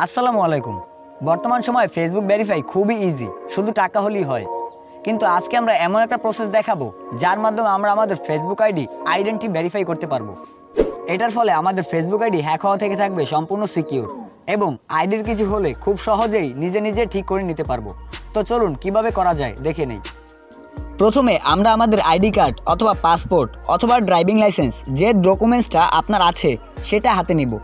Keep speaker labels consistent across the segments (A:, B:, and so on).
A: আসসালামু আলাইকুম। বর্তমান সময়ে ফেসবুক ভেরিফাই খুবই ইজি, শুধু টাকা হলেই হয়। কিন্তু আজকে আমরা এমন একটা প্রসেস দেখাবো যার মাধ্যমে আমরা আমাদের ফেসবুক আইডেন্টি ভেরিফাই করতে পারবো। এটার ফলে আমাদের ফেসবুক আইডি হ্যাক হওয়া থেকে থাকবে সম্পূর্ণ সিকিউর এবং আইডির কিছু হলে খুব সহজেই নিজে নিজে ঠিক করে নিতে পারবো। তো চলুন কিভাবে করা যায় দেখে নেই। প্রথমে আমরা আমাদের আইডি কার্ড অথবা পাসপোর্ট অথবা ড্রাইভিং লাইসেন্স যে ডকুমেন্টসটা আপনার আছে সেটা হাতে নিব।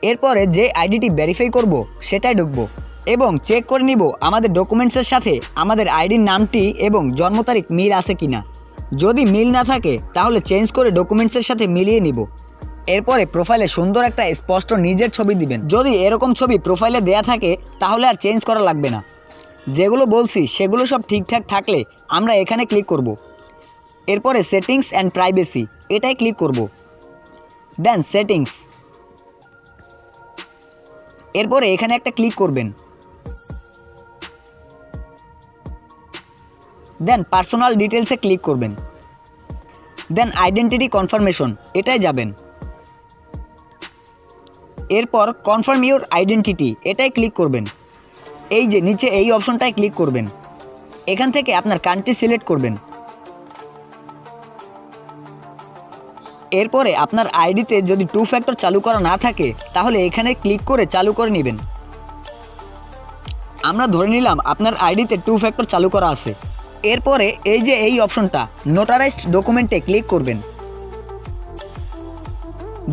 A: এরপরে যে আইডিটি ভেরিফাই করব সেটাই ঢুকবো এবং চেক করে নিব আমাদের ডকুমেন্টসের সাথে আমাদের আইডির নামটি এবং জন্ম তারিখ মিল আছে কিনা। যদি মিল না থাকে তাহলে চেঞ্জ করে ডকুমেন্টসের সাথে মিলিয়ে নিব। এরপরে প্রোফাইলে সুন্দর একটা স্পষ্ট নিজের ছবি দিবেন। যদি এরকম ছবি প্রোফাইলে দেয়া থাকে তাহলে আর চেঞ্জ করা লাগবে না। যেগুলো বলছি সেগুলো সব ঠিকঠাক থাকলে আমরা এখানে ক্লিক করব। এরপরে সেটিংস অ্যান্ড প্রাইভেসি এটাই ক্লিক করব। দেন সেটিংস, এরপরে এখানে একটা ক্লিক করবেন। দেন পার্সোনাল ডিটেলসে ক্লিক করবেন। দেন আইডেন্টিটি কনফার্মেশন এটাই যাবেন। এরপর কনফার্ম ইউর আইডেন্টিটি এটাই ক্লিক করবেন। এই যে নিচে এই অপশনটায় ক্লিক করবেন। এখান থেকে আপনার কান্ট্রি সিলেক্ট করবেন। এরপরে আপনার আইডিতে যদি 2 ফ্যাক্টর চালু করা না থাকে তাহলে এখানে ক্লিক করে চালু করে নেবেন। আমরা ধরে নিলাম আপনার আইডিতে 2 ফ্যাক্টর চালু করা আছে। এরপরে এই যে এই অপশনটা নোটারাইজড ডকুমেন্টে ক্লিক করবেন।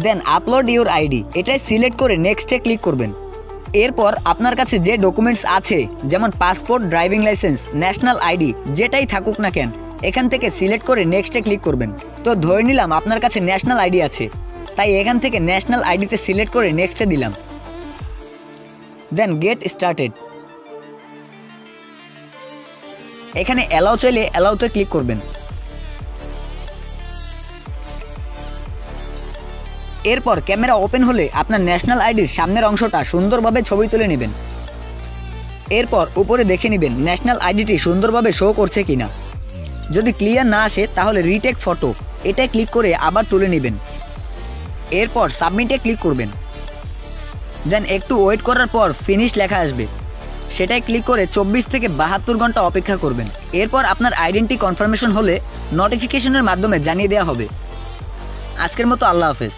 A: দেন আপলোড ইউর আইডি এটাই সিলেক্ট করে নেক্সটে ক্লিক করবেন। এরপর আপনার কাছে যে ডকুমেন্টস আছে যেমন passport, driving licence, national ID যেটাই থাকুক না কেন এখান থেকে সিলেক্ট করে নেক্সটে ক্লিক করবেন। তো ধরে নিলাম আপনার কাছে ন্যাশনাল আইডি আছে, তাই এখান থেকে ন্যাশনাল আইডিতে সিলেক্ট করে নেক্সটে দিলাম। দেন গেট স্টার্টেড, এখানে অ্যালাউ চাইলে অ্যালাউতে ক্লিক করবেন। এরপর ক্যামেরা ওপেন হলে আপনার ন্যাশনাল আইডির সামনের অংশটা সুন্দরভাবে ছবি তুলে নেবেন। এরপর উপরে দেখে নেবেন ন্যাশনাল আইডিটি সুন্দরভাবে শো করছে কিনা। যদি ক্লিয়ার না আসে তাহলে রিটেক ফটো এটাই ক্লিক করে আবার তুলে নেবেন। এরপর সাবমিটে ক্লিক করবেন। দেন একটু ওয়েট করার পর ফিনিশ লেখা আসবে, সেটাই ক্লিক করে 24 থেকে 72 ঘন্টা অপেক্ষা করবেন। এরপর আপনার আইডেন্টি কনফার্মেশন হলে নোটিফিকেশনের মাধ্যমে জানিয়ে দেওয়া হবে। আজকের মতো আল্লাহ হাফেজ।